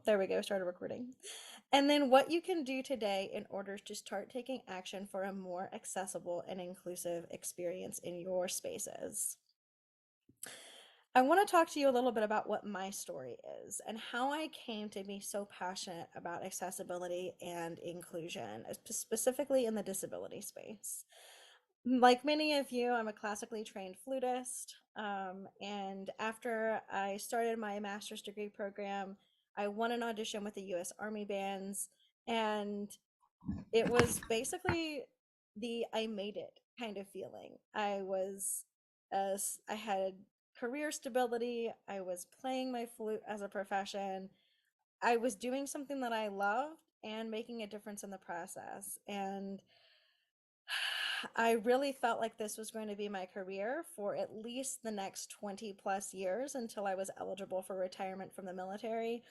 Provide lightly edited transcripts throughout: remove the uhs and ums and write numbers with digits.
there we go, started recording. And then what you can do today in order to start taking action for a more accessible and inclusive experience in your spaces. I want to talk to you a little bit about what my story is and how I came to be so passionate about accessibility and inclusion, specifically in the disability space. Like many of you, I'm a classically trained flutist. And after I started my master's degree program, I won an audition with the US Army bands. And it was basically the I made it kind of feeling. I had career stability. I was playing my flute as a profession. I was doing something that I loved and making a difference in the process. And I really felt like this was going to be my career for at least the next 20 plus years until I was eligible for retirement from the military.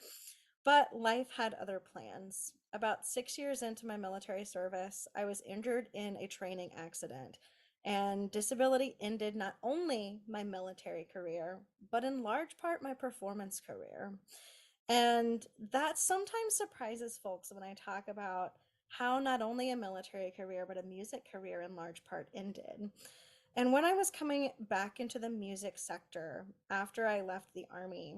But life had other plans. About 6 years into my military service, I was injured in a training accident, and disability ended not only my military career, but in large part my performance career. And that sometimes surprises folks when I talk about how not only a military career, but a music career in large part ended. And when I was coming back into the music sector after I left the Army,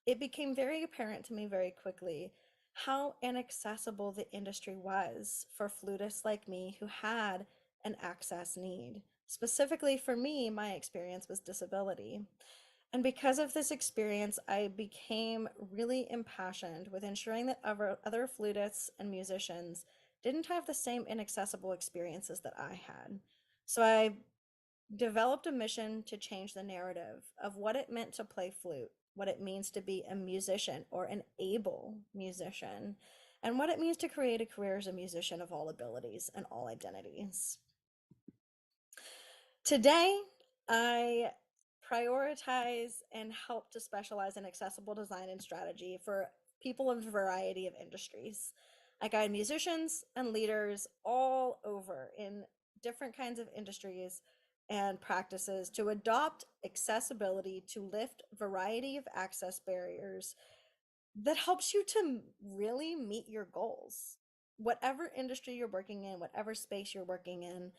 it became very apparent to me very quickly how inaccessible the industry was for flutists like me who had an access need. Specifically for me, my experience was disability. And because of this experience, I became really impassioned with ensuring that other flutists and musicians didn't have the same inaccessible experiences that I had. So I developed a mission to change the narrative of what it meant to play flute, what it means to be a musician or an able musician, and what it means to create a career as a musician of all abilities and all identities. Today, I prioritize and help to specialize in accessible design and strategy for people of a variety of industries. I guide musicians and leaders all over in different kinds of industries and practices to adopt accessibility to lift variety of access barriers that helps you to really meet your goals. Whatever industry you're working in, whatever space you're working in,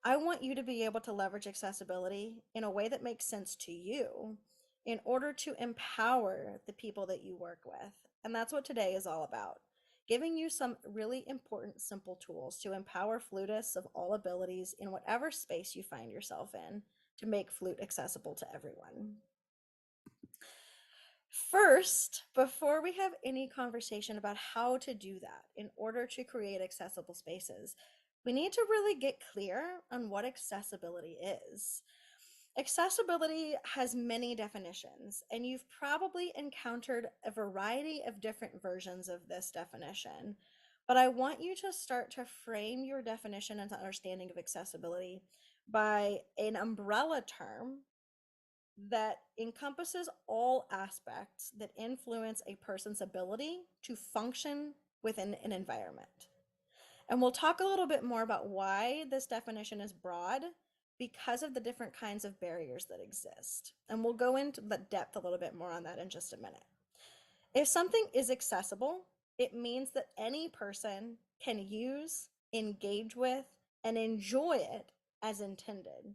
I want you to be able to leverage accessibility in a way that makes sense to you in order to empower the people that you work with. And that's what today is all about. Giving you some really important, simple tools to empower flutists of all abilities in whatever space you find yourself in to make flute accessible to everyone. First, before we have any conversation about how to do that in order to create accessible spaces, we need to really get clear on what accessibility is. Accessibility has many definitions, and you've probably encountered a variety of different versions of this definition. But I want you to start to frame your definition and understanding of accessibility by an umbrella term that encompasses all aspects that influence a person's ability to function within an environment. And we'll talk a little bit more about why this definition is broad because of the different kinds of barriers that exist. And we'll go into the depth a little bit more on that in just a minute. If something is accessible, it means that any person can use, engage with, and enjoy it as intended.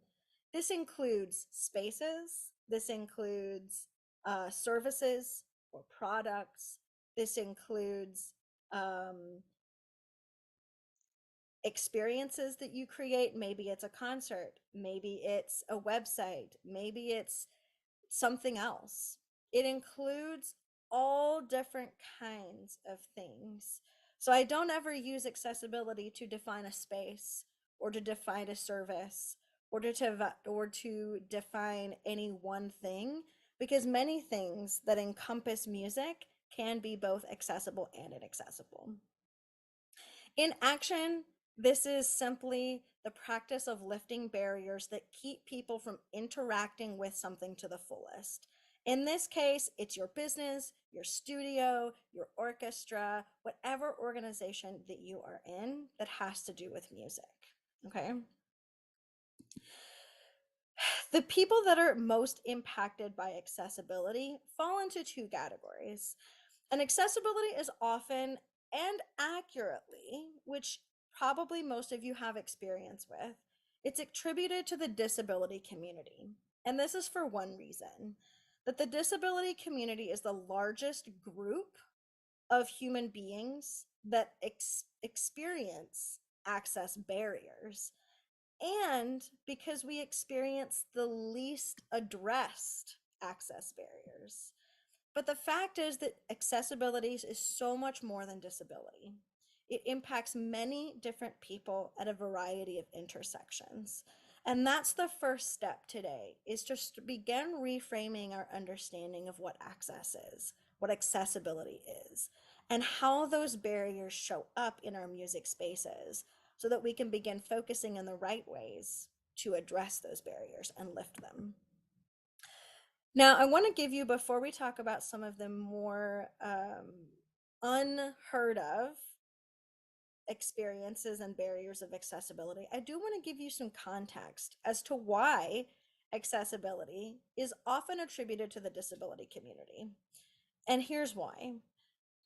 This includes spaces, this includes services or products, this includes experiences that you create. Maybe it's a concert, maybe it's a website, maybe it's something else. It includes all different kinds of things. So I don't ever use accessibility to define a space or to define a service or to define any one thing, because many things that encompass music can be both accessible and inaccessible. In action, this is simply the practice of lifting barriers that keep people from interacting with something to the fullest. In this case, it's your business, your studio, your orchestra, whatever organization that you are in that has to do with music. Okay. The people that are most impacted by accessibility fall into two categories. And accessibility is often and accurately, which probably most of you have experience with, it's attributed to the disability community. And this is for one reason, that the disability community is the largest group of human beings that experience access barriers. And because we experience the least addressed access barriers. But the fact is that accessibility is so much more than disability. It impacts many different people at a variety of intersections. And that's the first step today, is just to begin reframing our understanding of what access is, what accessibility is, and how those barriers show up in our music spaces so that we can begin focusing in the right ways to address those barriers and lift them. Now, I want to give you, before we talk about some of the more unheard of experiences and barriers of accessibility, I do want to give you some context as to why accessibility is often attributed to the disability community. And here's why.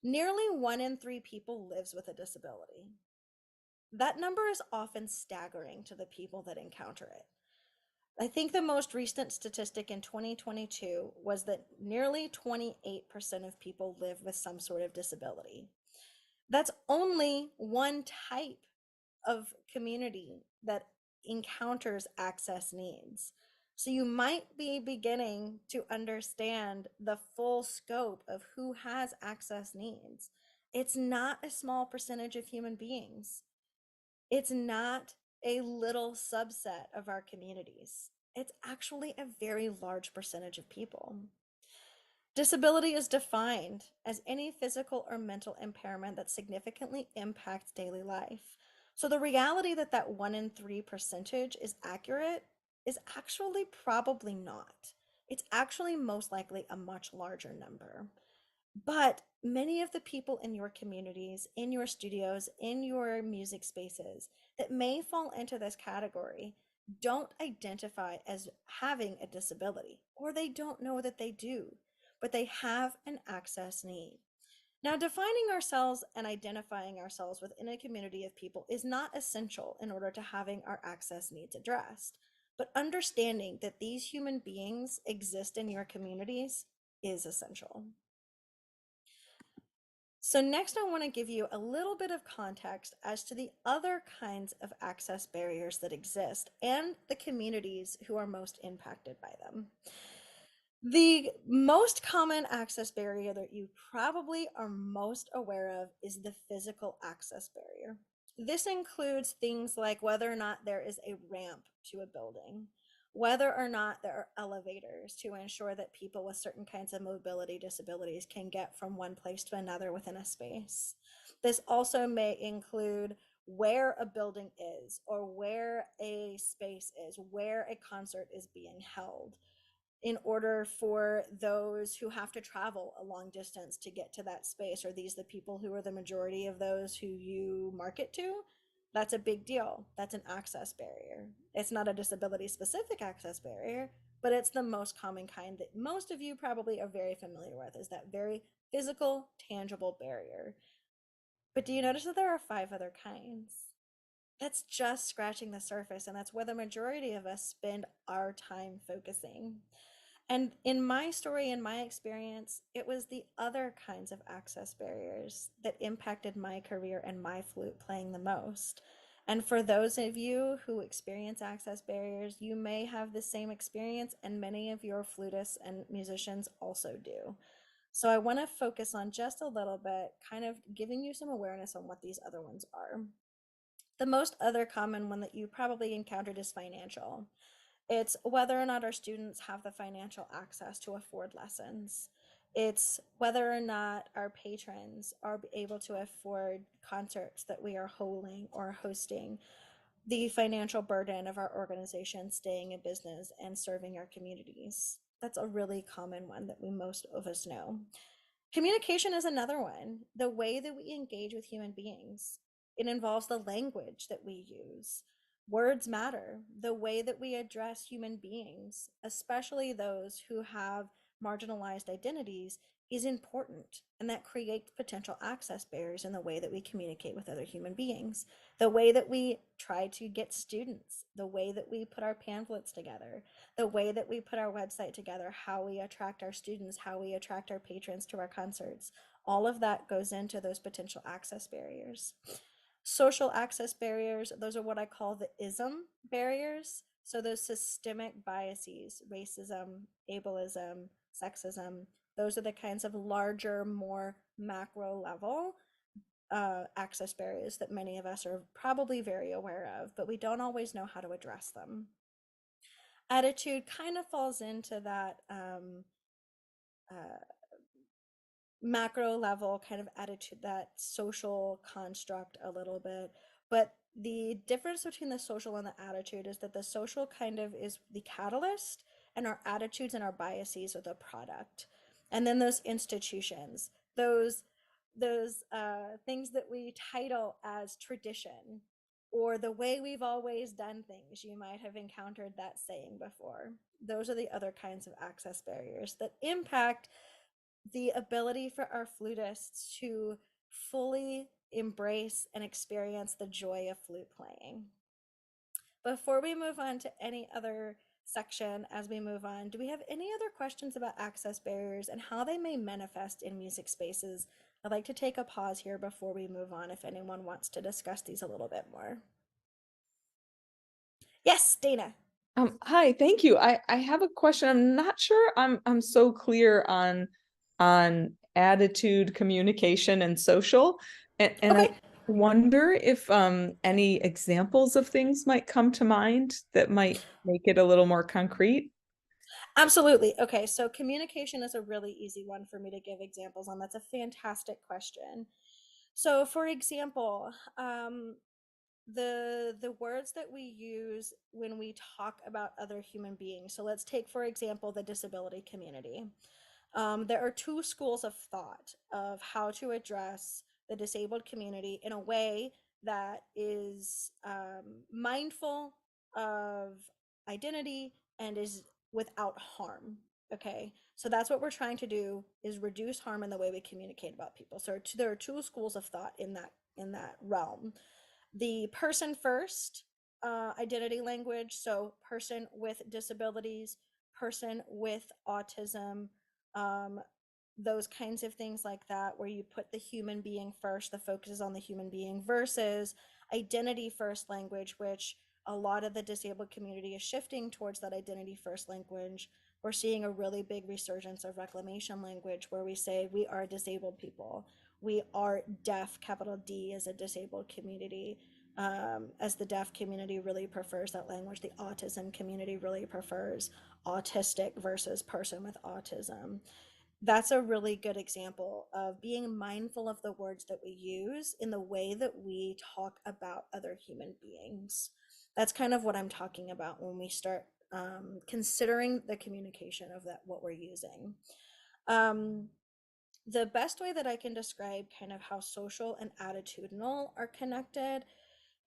Nearly 1 in 3 people lives with a disability. That number is often staggering to the people that encounter it. I think the most recent statistic in 2022 was that nearly 28% of people live with some sort of disability. That's only one type of community that encounters access needs. So you might be beginning to understand the full scope of who has access needs. It's not a small percentage of human beings. It's not a little subset of our communities. It's actually a very large percentage of people. Disability is defined as any physical or mental impairment that significantly impacts daily life. So the reality that that 1 in 3 percentage is accurate is actually probably not. It's actually most likely a much larger number. But many of the people in your communities, in your studios, in your music spaces that may fall into this category don't identify as having a disability, or they don't know that they do, but they have an access need. Now, defining ourselves and identifying ourselves within a community of people is not essential in order to having our access needs addressed. But understanding that these human beings exist in your communities is essential. So next I want to give you a little bit of context as to the other kinds of access barriers that exist and the communities who are most impacted by them. The most common access barrier that you probably are most aware of is the physical access barrier. This includes things like whether or not there is a ramp to a building, whether or not there are elevators to ensure that people with certain kinds of mobility disabilities can get from one place to another within a space. This also may include where a building is, or where a space is, where a concert is being held, in order for those who have to travel a long distance to get to that space. Are these the people who are the majority of those who you market to? That's a big deal. That's an access barrier. It's not a disability specific access barrier, but it's the most common kind that most of you probably are very familiar with, is that very physical, tangible barrier. But do you notice that there are 5 other kinds? That's just scratching the surface, and that's where the majority of us spend our time focusing. And in my story, in my experience, it was the other kinds of access barriers that impacted my career and my flute playing the most. And for those of you who experience access barriers, you may have the same experience, and many of your flutists and musicians also do. So I want to focus on just a little bit, kind of giving you some awareness on what these other ones are. The most other common one that you probably encountered is financial. It's whether or not our students have the financial access to afford lessons. It's whether or not our patrons are able to afford concerts that we are holding or hosting. The financial burden of our organization staying in business and serving our communities. That's a really common one that most of us know. Communication is another one. The way that we engage with human beings. It involves the language that we use. Words matter. The way that we address human beings, especially those who have marginalized identities, is important, and that creates potential access barriers in the way that we communicate with other human beings, the way that we try to get students, the way that we put our pamphlets together, the way that we put our website together, how we attract our students, how we attract our patrons to our concerts. All of that goes into those potential access barriers. Social access barriers, those are what I call the ism barriers. So those systemic biases, racism, ableism, sexism, those are the kinds of larger, more macro level access barriers that many of us are probably very aware of, but we don't always know how to address them. Attitude kind of falls into that uh, macro level kind of attitude, that social construct a little bit. But the difference between the social and the attitude is that the social kind of is the catalyst, and our attitudes and our biases are the product. And then those institutions, those things that we title as tradition or the way we've always done things, you might have encountered that saying before. Those are the other kinds of access barriers that impact the ability for our flutists to fully embrace and experience the joy of flute playing. Before we move on to any other section, as we move on, do we have any other questions about access barriers and how they may manifest in music spaces? I'd like to take a pause here before we move on if anyone wants to discuss these a little bit more. Yes, Dana. Hi, thank you. I have a question. I'm not sure I'm so clear on attitude, communication, and social. And I Okay. wonder if any examples of things might come to mind that might make it a little more concrete. Absolutely. Okay, so communication is a really easy one for me to give examples on. That's a fantastic question. So, for example, the words that we use when we talk about other human beings. So let's take, for example, the disability community. There are two schools of thought of how to address the disabled community in a way that is mindful of identity and is without harm. Okay, so that's what we're trying to do, is reduce harm in the way we communicate about people. So there are two schools of thought in that realm. The person first identity language, so person with disabilities, person with autism, um, those kinds of things like that, where you put the human being first, the focus is on the human being, versus identity first language, which a lot of the disabled community is shifting towards that identity first language. We're seeing a really big resurgence of reclamation language where we say we are disabled people. We are deaf, capital D, as a disabled community. As the deaf community really prefers that language, the autism community really prefers autistic versus person with autism. That's a really good example of being mindful of the words that we use in the way that we talk about other human beings. That's kind of what I'm talking about when we start considering the communication of that, what we're using. Um, the best way that I can describe kind of how social and attitudinal are connected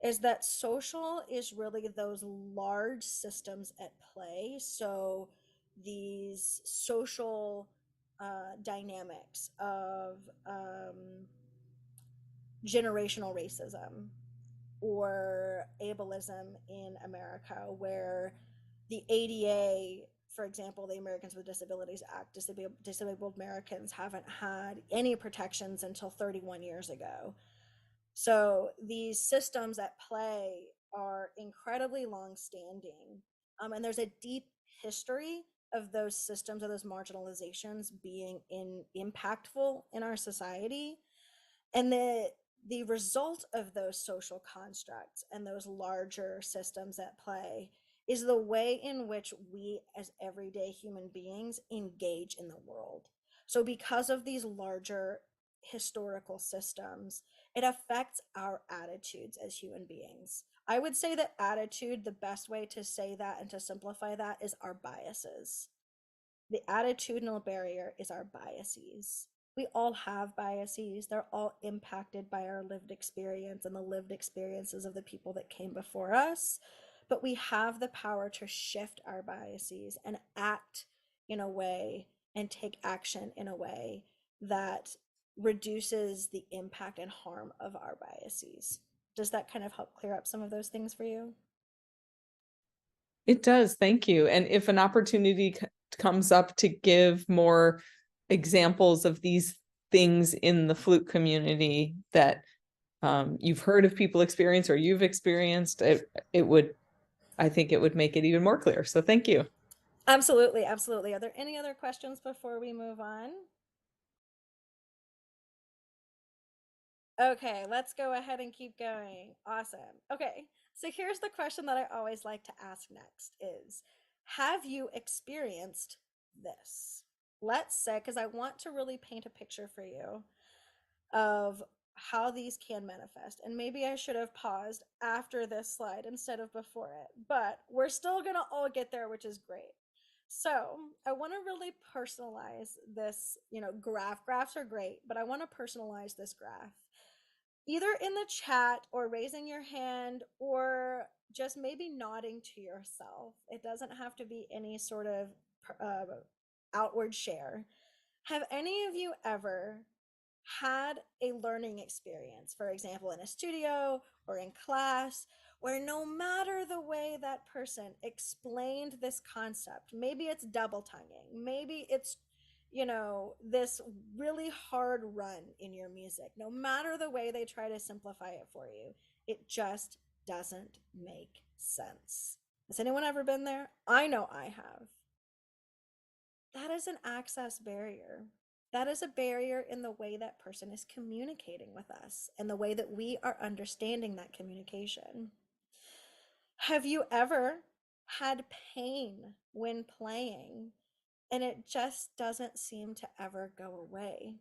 is that social is really those large systems at play. So these social dynamics of generational racism or ableism in America, where the ADA, for example, the Americans with Disabilities Act, disabled Americans haven't had any protections until 31 years ago. So these systems at play are incredibly long-standing, and there's a deep history of those systems, of those marginalizations being impactful in our society, and the result of those social constructs and those larger systems at play is the way in which we as everyday human beings engage in the world. So because of these larger historical systems, it affects our attitudes as human beings. I would say that attitude, the best way to say that and to simplify that, is our biases. The attitudinal barrier is our biases. We all have biases. They're all impacted by our lived experience and the lived experiences of the people that came before us. But we have the power to shift our biases and act in a way and take action in a way that reduces the impact and harm of our biases. Does that kind of help clear up some of those things for you? It does. Thank you. And if an opportunity comes up to give more examples of these things in the flute community that you've heard of people experience or you've experienced, it would, I think it would make it even more clear. So thank you. Absolutely, absolutely. Are there any other questions before we move on? Okay, let's go ahead and keep going. Awesome. Okay, so here's the question that I always like to ask next is, have you experienced this? Let's say, because I want to really paint a picture for you of how these can manifest. And maybe I should have paused after this slide instead of before it, but we're still going to all get there, which is great. So I want to really personalize this, graphs are great, but I want to personalize this graph either in the chat or raising your hand or just maybe nodding to yourself. It doesn't have to be any sort of uh, outward share. Have any of you ever had a learning experience, for example, in a studio or in class, where no matter the way that person explained this concept, maybe it's double tonguing, maybe it's, this really hard run in your music, no matter the way they try to simplify it for you, it just doesn't make sense. Has anyone ever been there? I know I have. That is an access barrier. That is a barrier in the way that person is communicating with us and the way that we are understanding that communication. Have you ever had pain when playing and it just doesn't seem to ever go away?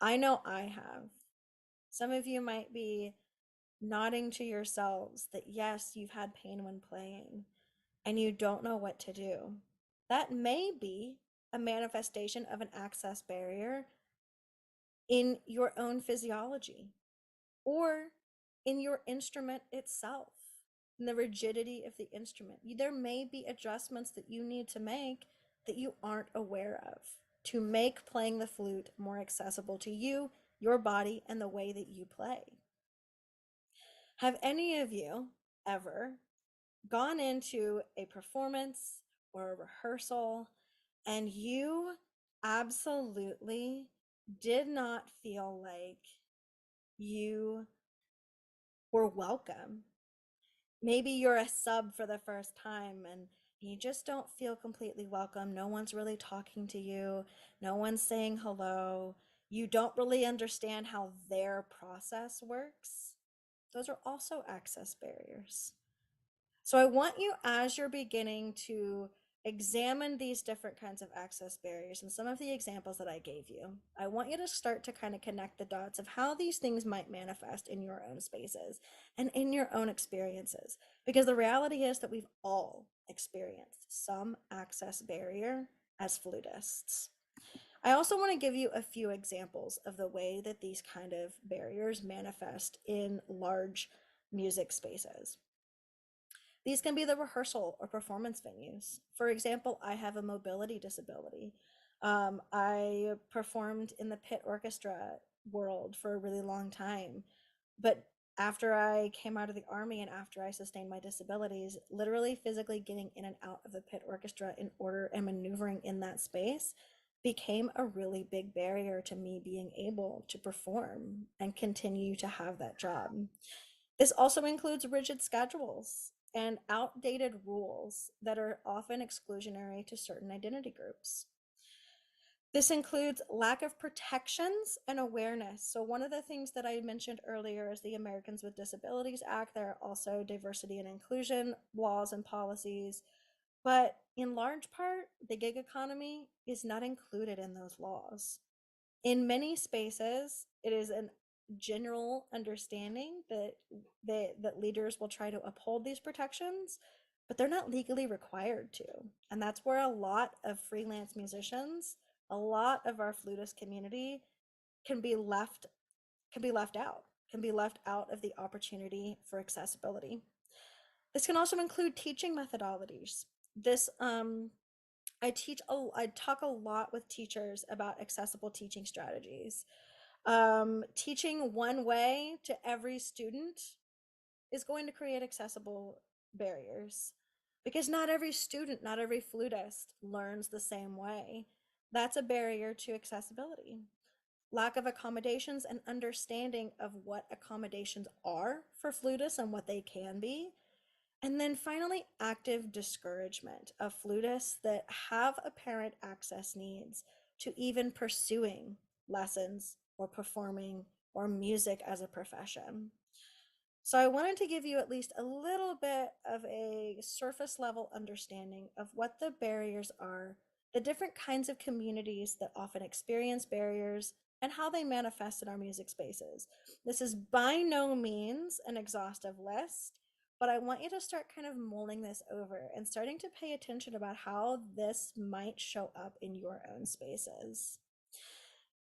I know I have. Some of you might be nodding to yourselves that yes, you've had pain when playing and you don't know what to do. That may be a manifestation of an access barrier in your own physiology or in your instrument itself, in the rigidity of the instrument. There may be adjustments that you need to make that you aren't aware of to make playing the flute more accessible to you, your body, and the way that you play. Have any of you ever gone into a performance or a rehearsal and you absolutely did not feel like you were welcome? Maybe you're a sub for the first time and you just don't feel completely welcome. No one's really talking to you, no one's saying hello. You don't really understand how their process works. Those are also access barriers. So I want you, as you're beginning to examine these different kinds of access barriers and some of the examples that I gave you, I want you to start to kind of connect the dots of how these things might manifest in your own spaces and in your own experiences. Because the reality is that we've all experienced some access barrier as flutists. I also want to give you a few examples of the way that these kind of barriers manifest in large music spaces. These can be the rehearsal or performance venues. For example, I have a mobility disability. I performed in the pit orchestra world for a really long time. But after I came out of the army and after I sustained my disabilities, literally physically getting in and out of the pit orchestra in order and maneuvering in that space became a really big barrier to me being able to perform and continue to have that job. This also includes rigid schedules and outdated rules that are often exclusionary to certain identity groups. This includes lack of protections and awareness. So one of the things that I mentioned earlier is the Americans with Disabilities Act. There are also diversity and inclusion laws and policies, but in large part, the gig economy is not included in those laws. In many spaces, it is a general understanding that leaders will try to uphold these protections, but they're not legally required to. And that's where a lot of freelance musicians, a lot of our flutist community can be left can be left out of the opportunity for accessibility. This can also include teaching methodologies. This I talk a lot with teachers about accessible teaching strategies. Teaching one way to every student is going to create accessible barriers because not every student, not every flutist learns the same way. That's a barrier to accessibility. Lack of accommodations and understanding of what accommodations are for flutists and what they can be. And then finally, active discouragement of flutists that have apparent access needs to even pursuing lessons or performing or music as a profession. So I wanted to give you at least a little bit of a surface level understanding of what the barriers are, the different kinds of communities that often experience barriers, and how they manifest in our music spaces. This is by no means an exhaustive list, but I want you to start kind of mulling this over and starting to pay attention about how this might show up in your own spaces.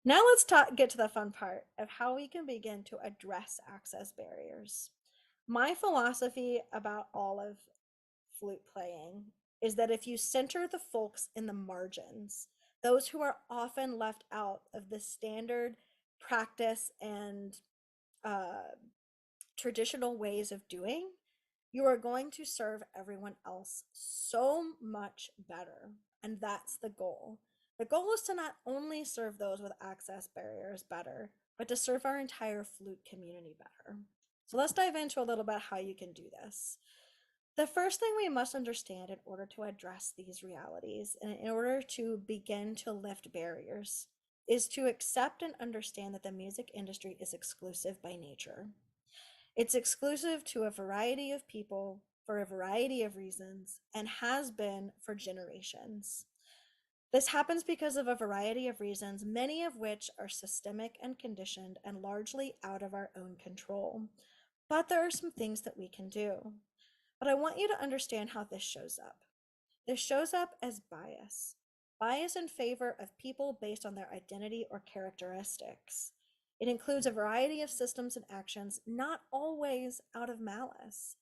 Now let's get to the fun part of how we can begin to address access barriers. My philosophy about all of flute playing is that if you center the folks in the margins, those who are often left out of the standard practice and uh, traditional ways of doing, you are going to serve everyone else so much better. And that's the goal. The goal is to not only serve those with access barriers better, but to serve our entire flute community better. So let's dive into a little bit how you can do this. The first thing we must understand in order to address these realities and in order to begin to lift barriers is to accept and understand that the music industry is exclusive by nature. It's exclusive to a variety of people for a variety of reasons and has been for generations. This happens because of a variety of reasons, many of which are systemic and conditioned and largely out of our own control. But there are some things that we can do. But I want you to understand how this shows up. This shows up as bias. Bias in favor of people based on their identity or characteristics. It includes a variety of systems and actions, not always out of malice,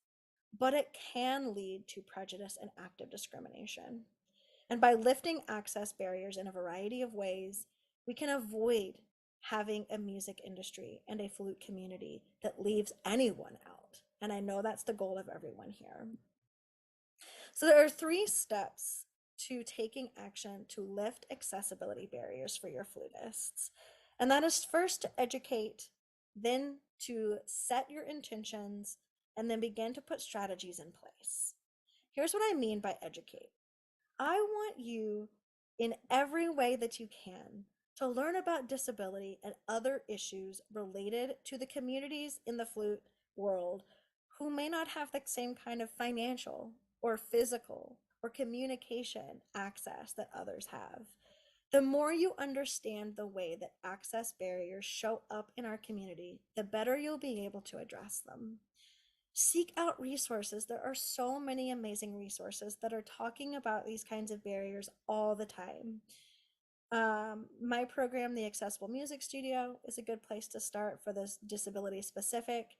but it can lead to prejudice and active discrimination. And by lifting access barriers in a variety of ways, we can avoid having a music industry and a flute community that leaves anyone out. And I know that's the goal of everyone here. So there are 3 steps to taking action to lift accessibility barriers for your flutists. And that is first to educate, then to set your intentions, and then begin to put strategies in place. Here's what I mean by educate. I want you, in every way that you can, to learn about disability and other issues related to the communities in the flute world who may not have the same kind of financial or physical or communication access that others have. The more you understand the way that access barriers show up in our community, the better you'll be able to address them. Seek out resources. There are so many amazing resources that are talking about these kinds of barriers all the time. My program, the Accessible Music Studio, is a good place to start for this disability specific.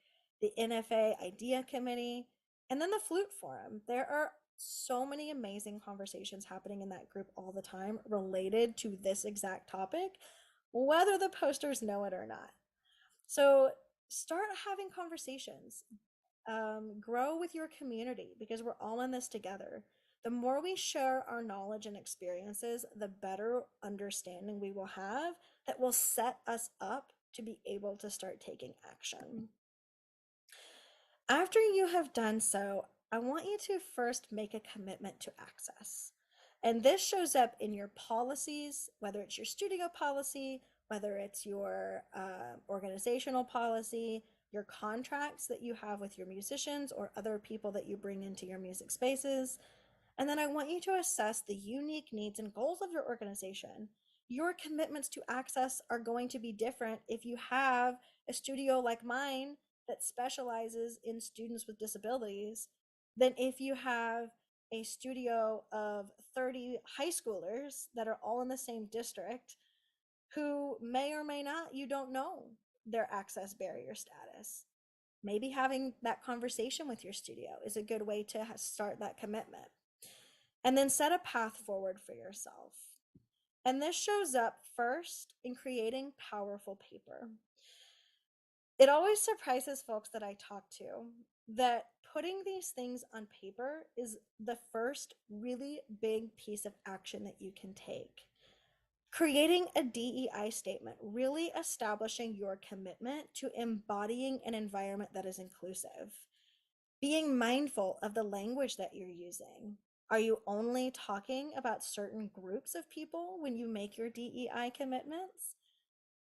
The NFA Idea Committee, and then the Flute Forum. There are so many amazing conversations happening in that group all the time related to this exact topic, whether the posters know it or not. So start having conversations. Grow with your community because we're all in this together. The more we share our knowledge and experiences, the better understanding we will have that will set us up to be able to start taking action. After you have done so, I want you to first make a commitment to access. And this shows up in your policies, whether it's your studio policy, whether it's your organizational policy, your contracts that you have with your musicians or other people that you bring into your music spaces. And then I want you to assess the unique needs and goals of your organization. Your commitments to access are going to be different if you have a studio like mine that specializes in students with disabilities than if you have a studio of 30 high schoolers that are all in the same district who may or may not, you don't know their access barrier status. Maybe having that conversation with your studio is a good way to start that commitment. and then set a path forward for yourself. And this shows up first in creating powerful paper. It always surprises folks that I talk to that putting these things on paper is the first really big piece of action that you can take. Creating a DEI statement, really establishing your commitment to embodying an environment that is inclusive. Being mindful of the language that you're using. Are you only talking about certain groups of people when you make your DEI commitments?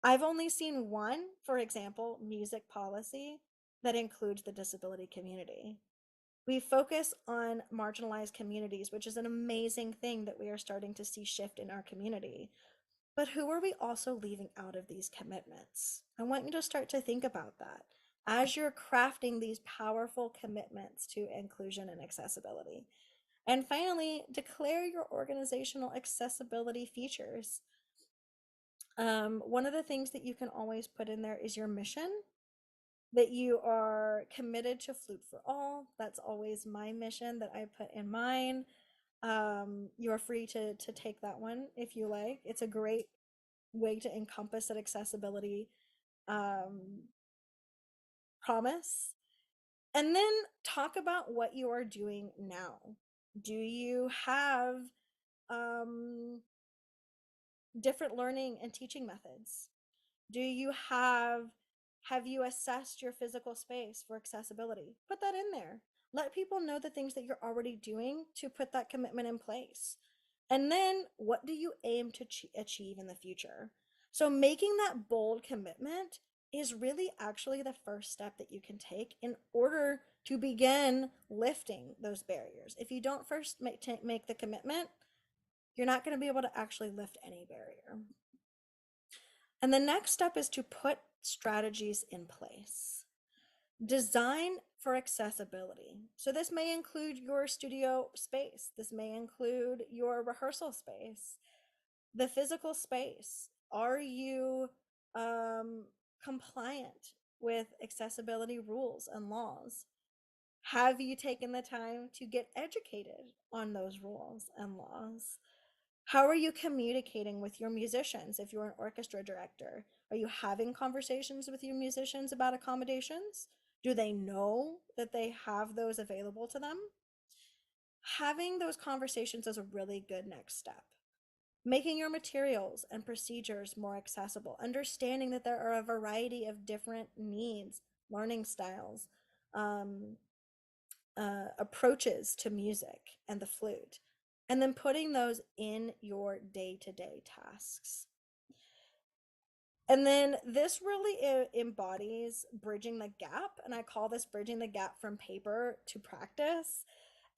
I've only seen one, for example, music policy that includes the disability community. We focus on marginalized communities, which is an amazing thing that we are starting to see shift in our community. But who are we also leaving out of these commitments? I want you to start to think about that as you're crafting these powerful commitments to inclusion and accessibility. And finally, declare your organizational accessibility features. One of the things that you can always put in there is your mission, that you are committed to Flute for All. That's always my mission that I put in mine. You're free to take that one if you like. It's a great way to encompass that accessibility um, promise. And then talk about what you are doing now. Do you have um, different learning and teaching methods? Do you have you assessed your physical space for accessibility? Put that in there. Let people know the things that you're already doing to put that commitment in place. And then what do you aim to achieve in the future? So making that bold commitment is really actually the first step that you can take in order to begin lifting those barriers. If you don't first make the commitment, you're not going to be able to actually lift any barrier. And the next step is to put strategies in place. Design for accessibility. So this may include your studio space. This may include your rehearsal space, the physical space. Are you compliant with accessibility rules and laws? Have you taken the time to get educated on those rules and laws? How are you communicating with your musicians if you're an orchestra director? Are you having conversations with your musicians about accommodations? Do they know that they have those available to them? Having those conversations is a really good next step. Making your materials and procedures more accessible, understanding that there are a variety of different needs, learning styles, um, approaches to music and the flute, and then putting those in your day-to-day tasks. And then this really embodies bridging the gap, and I call this bridging the gap from paper to practice.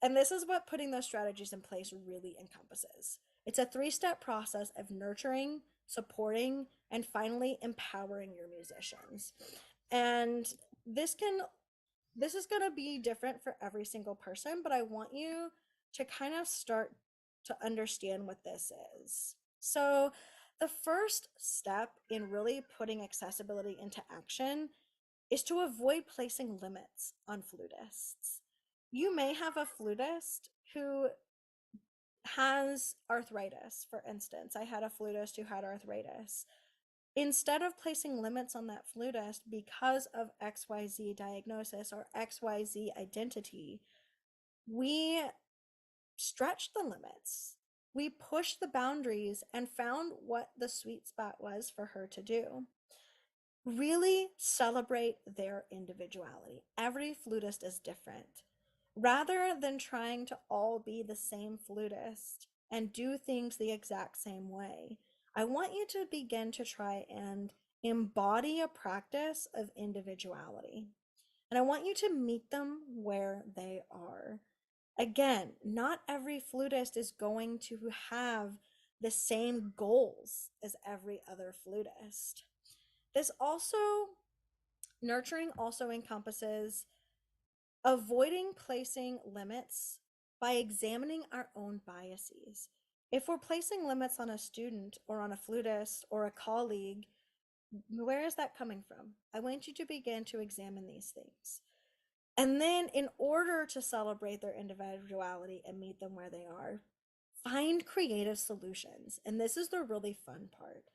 And this is what putting those strategies in place really encompasses. It's a three-step process of nurturing, supporting, and finally empowering your musicians. And this can this is going to be different for every single person, but I want you to kind of start to understand what this is. So, the first step in really putting accessibility into action is to avoid placing limits on flutists. You may have a flutist who has arthritis, for instance. I had a flutist who had arthritis. Instead of placing limits on that flutist because of XYZ diagnosis or XYZ identity, we stretched the limits. We pushed the boundaries and found what the sweet spot was for her to do. Really celebrate their individuality. Every flutist is different. Rather than trying to all be the same flutist and do things the exact same way, I want you to begin to try and embody a practice of individuality. And I want you to meet them where they are. Again, not every flutist is going to have the same goals as every other flutist. This also, nurturing also encompasses avoiding placing limits by examining our own biases. If we're placing limits on a student or on a flutist or a colleague, where is that coming from? I want you to begin to examine these things. And then, in order to celebrate their individuality and meet them where they are, find creative solutions. And this is the really fun part.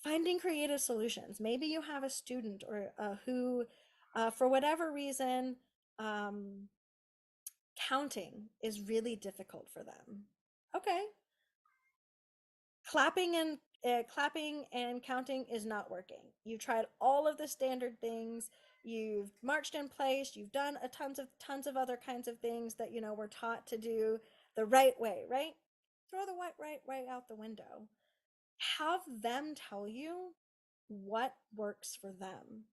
Finding creative solutions. Maybe you have a student or who, for whatever reason, um, counting is really difficult for them. Okay, clapping and counting is not working. You've tried all of the standard things. You've marched in place. You've done a tons of other kinds of things that we're taught to do the right way, right? Throw the right out the window. Have them tell you what works for them.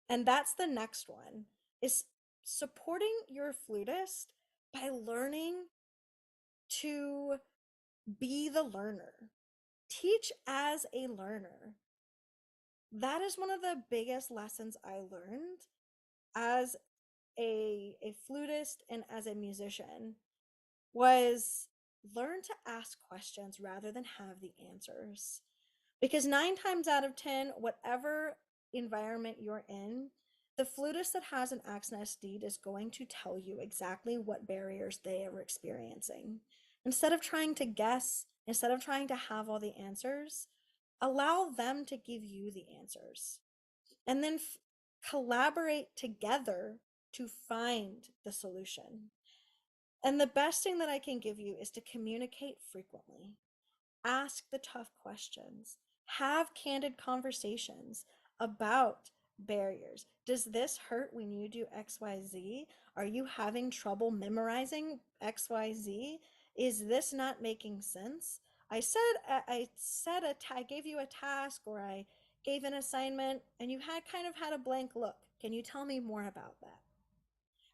And that's the next one, is supporting your flutist by learning to be the learner. Teach as a learner. That is one of the biggest lessons I learned as a flutist and as a musician, was learn to ask questions rather than have the answers. Because 9 times out of 10, whatever environment you're in, the flutist that has an access need is going to tell you exactly what barriers they are experiencing. Instead of trying to guess, instead of trying to have all the answers, allow them to give you the answers. And then collaborate together to find the solution. And the best thing that I can give you is to communicate frequently. Ask the tough questions. Have candid conversations about barriers. Does this hurt when you do XYZ? Are you having trouble memorizing XYZ? Is this not making sense? I gave you a task, or I gave an assignment, and you had a blank look. Can you tell me more about that?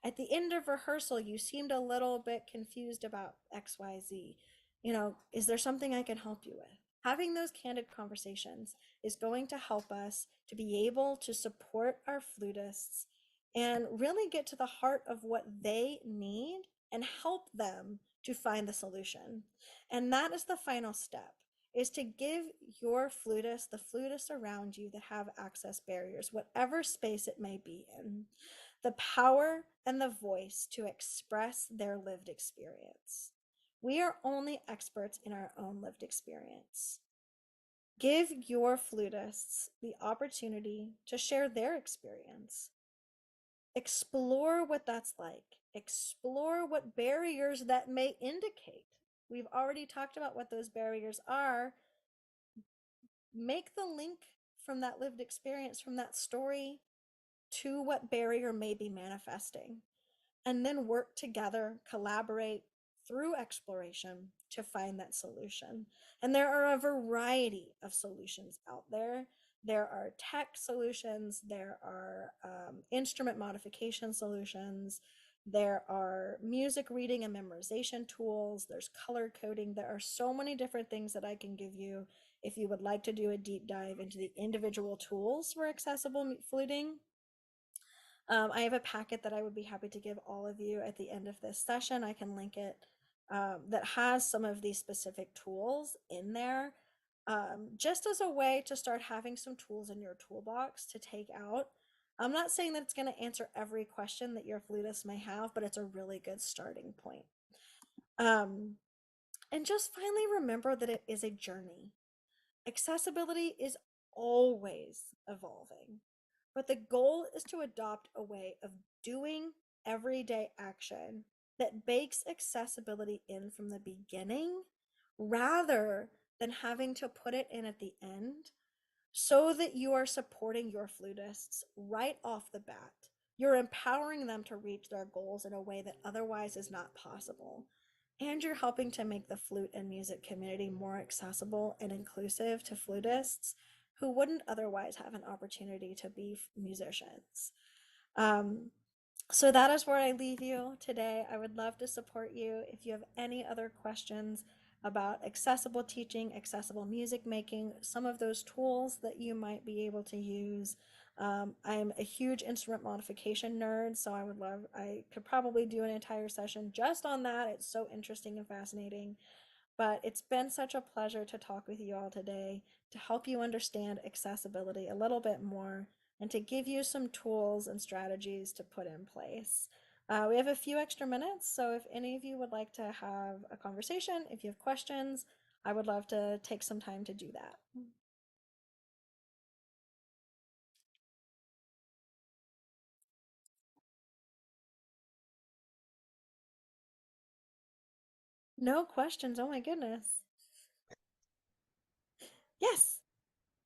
At the end of rehearsal, you seemed a little bit confused about XYZ. Is there something I can help you with? Having those candid conversations is going to help us to be able to support our flutists and really get to the heart of what they need and help them to find the solution. And that is the final step, is to give your flutist, the flutists around you that have access barriers, whatever space it may be in, the power and the voice to express their lived experience. We are only experts in our own lived experience. Give your flutists the opportunity to share their experience. Explore what that's like. Explore what barriers that may indicate. We've already talked about what those barriers are. Make the link from that lived experience, from that story, to what barrier may be manifesting, and then work together, collaborate through exploration to find that solution. And there are a variety of solutions out there. There are tech solutions, there are instrument modification solutions, there are music reading and memorization tools, there's color coding. There are so many different things that I can give you if you would like to do a deep dive into the individual tools for accessible fluting. I have a packet that I would be happy to give all of you at the end of this session. I can link it, that has some of these specific tools in there, just as a way to start having some tools in your toolbox to take out. I'm not saying that it's going to answer every question that your flutist may have, but it's a really good starting point. And just finally remember that it is a journey. Accessibility is always evolving, but the goal is to adopt a way of doing everyday action that bakes accessibility in from the beginning rather than having to put it in at the end, so that you are supporting your flutists right off the bat. You're empowering them to reach their goals in a way that otherwise is not possible. And you're helping to make the flute and music community more accessible and inclusive to flutists who wouldn't otherwise have an opportunity to be musicians. Um, so that is where I leave you today. I would love to support you. If you have any other questions about accessible teaching, accessible music making, some of those tools that you might be able to use. I'm a huge instrument modification nerd, so I could probably do an entire session just on that. It's so interesting and fascinating. But it's been such a pleasure to talk with you all today to help you understand accessibility a little bit more. and to give you some tools and strategies to put in place. We have a few extra minutes, so if any of you would like to have a conversation, if you have questions, I would love to take some time to do that. No questions. Oh my goodness. Yes.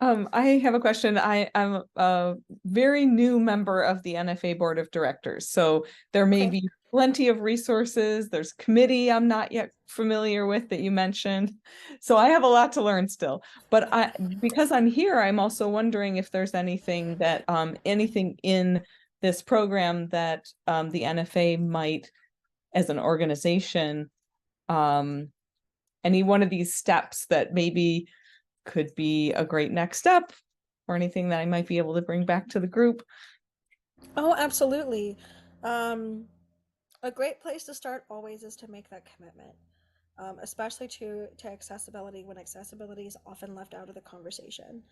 I have a question. I'm a very new member of the NFA board of directors, so there may Okay. be plenty of resources. There's committee I'm not yet familiar with that you mentioned. So I have a lot to learn still. But because I'm here, I'm also wondering if there's anything that anything in this program that the NFA might, as an organization, um, any one of these steps that maybe could be a great next step or anything that I might be able to bring back to the group. Oh, absolutely. Um, a great place to start always is to make that commitment, especially to accessibility when accessibility is often left out of the conversation.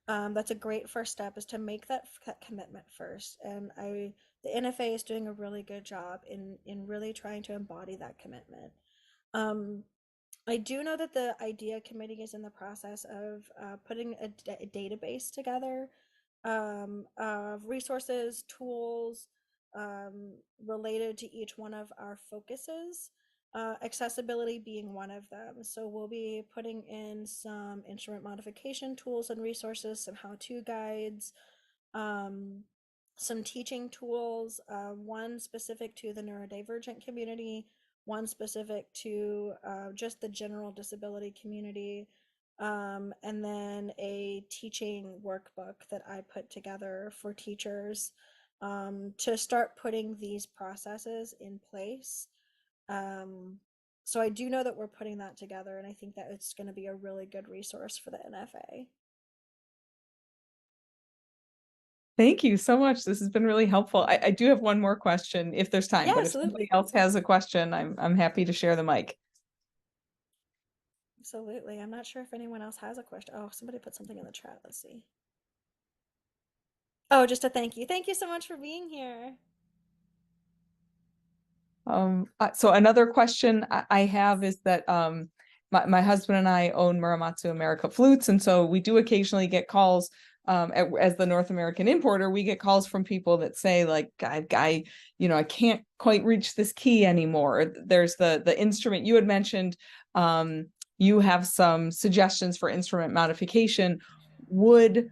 That's a great first step is to make that commitment first. And the NFA is doing a really good job in really trying to embody that commitment. Um, I do know that the IDEA committee is in the process of putting a database together of resources, tools related to each one of our focuses, accessibility being one of them. So we'll be putting in some instrument modification tools and resources, some how-to guides, um, some teaching tools, one specific to the neurodivergent community, one specific to just the general disability community, and then a teaching workbook that I put together for teachers to start putting these processes in place. Um, so I do know that we're putting that together, and I think that it's going to be a really good resource for the NFA. Thank you so much. This has been really helpful. I do have one more question if there's time, Yeah, but if somebody absolutely. else has a question, I'm happy to share the mic. Absolutely. I'm not sure if anyone else has a question. Oh, somebody put something in the chat. Let's see. Oh, just a thank you. Thank you so much for being here. So another question I have is that my husband and I own Muramatsu America Flutes, and so we do occasionally get calls. As the North American importer, we get calls from people that say, like, I can't quite reach this key anymore. There's the instrument you had mentioned. You have some suggestions for instrument modification. Would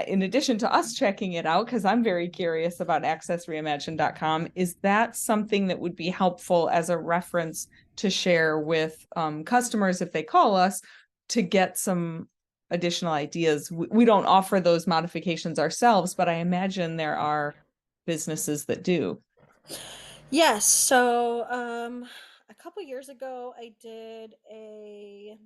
in addition to us checking it out, because I'm very curious about accessreimagined.com, is that something that would be helpful as a reference to share with customers if they call us to get some additional ideas? We don't offer those modifications ourselves, but I imagine there are businesses that do. Yes, so a couple years ago I did a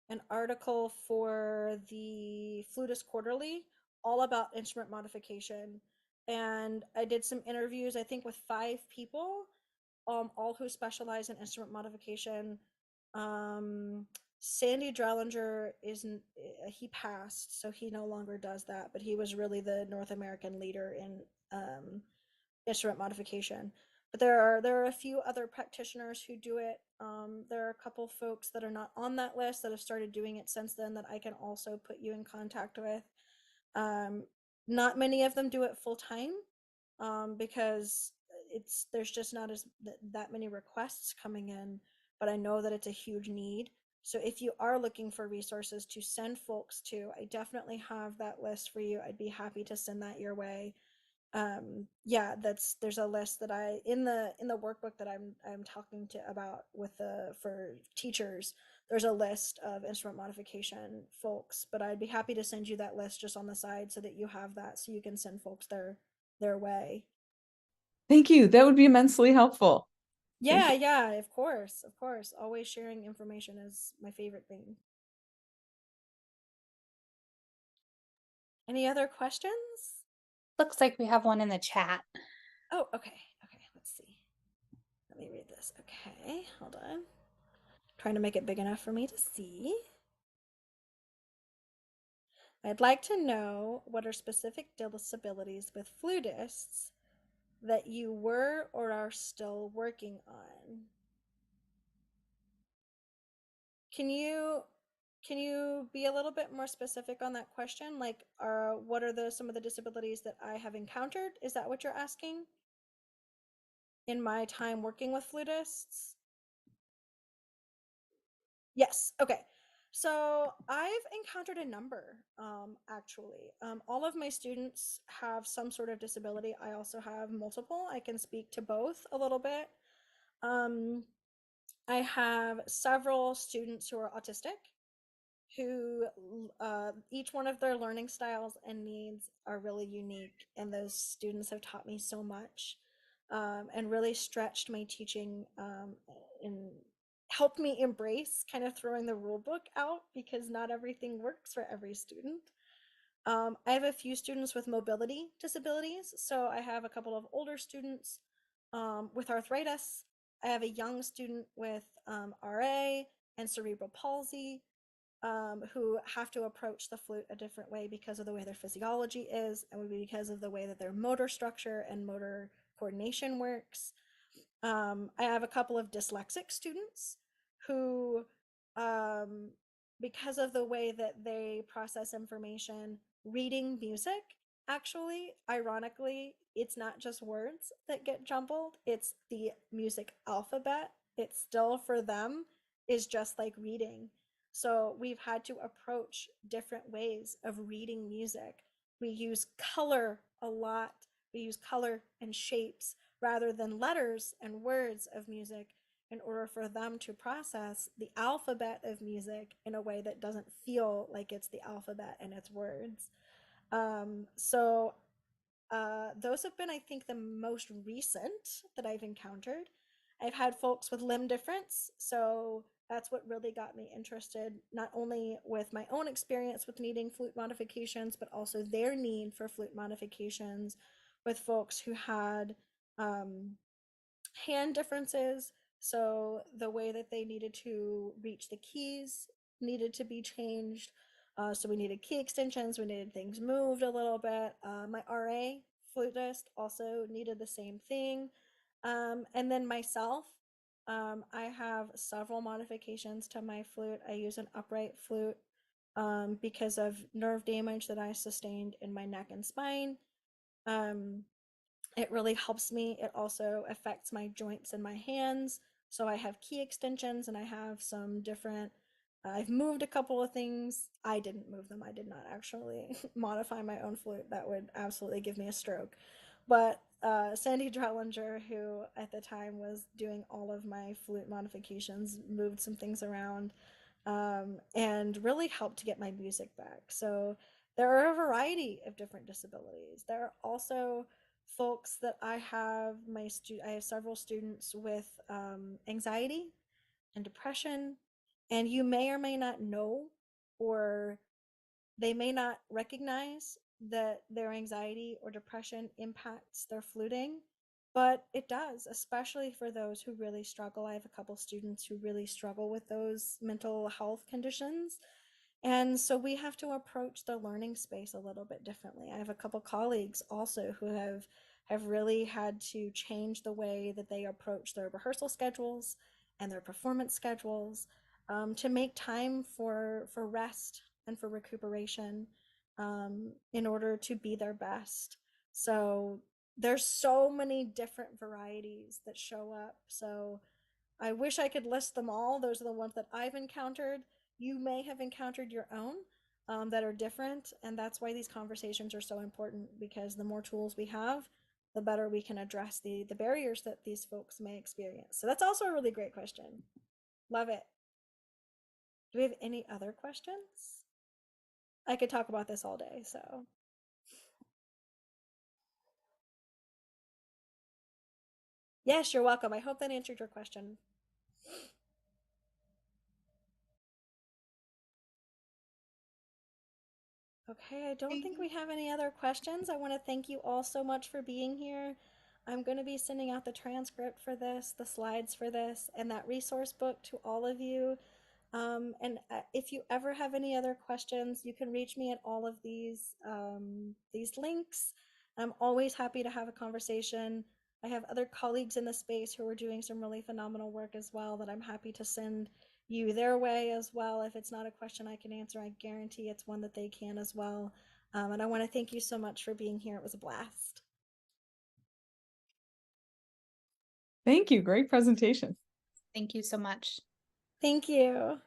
an article for the Flutist Quarterly all about instrument modification. And I did some interviews, I think, with 5 people, all who specialize in instrument modification. Um, Sandy Drellinger isn't, he passed, so he no longer does that, but he was really the North American leader in instrument modification. But there are a few other practitioners who do it. There are a couple folks that are not on that list that have started doing it since then that I can also put you in contact with. Um, Not many of them do it full time because there's just not that many requests coming in. But I know that it's a huge need. So if you are looking for resources to send folks to, I definitely have that list for you. I'd be happy to send that your way. Yeah, there's a list that I in the workbook that I'm talking to about with the for teachers. There's a list of instrument modification folks, but I'd be happy to send you that list just on the side so that you have that so you can send folks their way. Thank you. That would be immensely helpful. Thank Yeah, you. yeah, of course, of course. Always sharing information is my favorite thing. Any other questions? Looks like we have one in the chat. Oh, okay, okay, let's see. Let me read this. Okay, hold on. Trying to make it big enough for me to see. I'd like to know what are specific disabilities with flutists that you were or are still working on. Can you can you be a little bit more specific on that question? Like, what are some of the disabilities that I have encountered? Is that what you're asking? In my time working with flutists? Yes. Okay. So I've encountered a number, actually. All of my students have some sort of disability. I also have multiple. I can speak to both a little bit. Um, I have several students who are autistic, who each one of their learning styles and needs are really unique, and those students have taught me so much, and really stretched my teaching, and helped me embrace kind of throwing the rule book out, because not everything works for every student. I have a few students with mobility disabilities. So I have a couple of older students with arthritis. I have a young student with RA and cerebral palsy, who have to approach the flute a different way because of the way their physiology is, and because of the way that their motor structure and motor coordination works. I have a couple of dyslexic students who, um, because of the way that they process information, reading music, actually, ironically, it's not just words that get jumbled, it's the music alphabet. It still, for them, is just like reading. So we've had to approach different ways of reading music. We use color a lot. We use color and shapes rather than letters and words of music, in order for them to process the alphabet of music in a way that doesn't feel like it's the alphabet and its words. Those have been, I think, the most recent that I've encountered. I've had folks with limb difference, so that's what really got me interested, not only with my own experience with needing flute modifications, but also their need for flute modifications with folks who had um, hand differences. So the way that they needed to reach the keys needed to be changed. So we needed key extensions, we needed things moved a little bit. My RA flutist also needed the same thing. And then myself, I have several modifications to my flute. I use an upright flute because of nerve damage that I sustained in my neck and spine. Um, it really helps me. It also affects my joints and my hands. So I have key extensions, and I have some different, I've moved a couple of things. I didn't move them. I did not actually modify my own flute. That would absolutely give me a stroke. But Sandy Drellinger, who at the time was doing all of my flute modifications, moved some things around, and really helped to get my music back. So there are a variety of different disabilities. There are also folks that I have several students with anxiety and depression, and you may or may not know, or they may not recognize that their anxiety or depression impacts their fluting, but it does, especially for those who really struggle. I have a couple students who really struggle with those mental health conditions, and so we have to approach the learning space a little bit differently. I have a couple colleagues also who have really had to change the way that they approach their rehearsal schedules and their performance schedules, to make time for rest and for recuperation, in order to be their best. So there's so many different varieties that show up. So I wish I could list them all. Those are the ones that I've encountered. You may have encountered your own, that are different. And that's why these conversations are so important, because the more tools we have, the better we can address the barriers that these folks may experience. So that's also a really great question. Love it. Do we have any other questions? I could talk about this all day. So, yes, you're welcome. I hope that answered your question. Okay, I don't think we have any other questions. I want to thank you all so much for being here. I'm going to be sending out the transcript for this, the slides for this, and that resource book to all of you. And if you ever have any other questions, you can reach me at all of these links. I'm always happy to have a conversation. I have other colleagues in the space who are doing some really phenomenal work as well that I'm happy to send you their way as well. If it's not a question I can answer, I guarantee it's one that they can as well. And I want to thank you so much for being here. It was a blast. Thank you. Great presentation. Thank you so much. Thank you.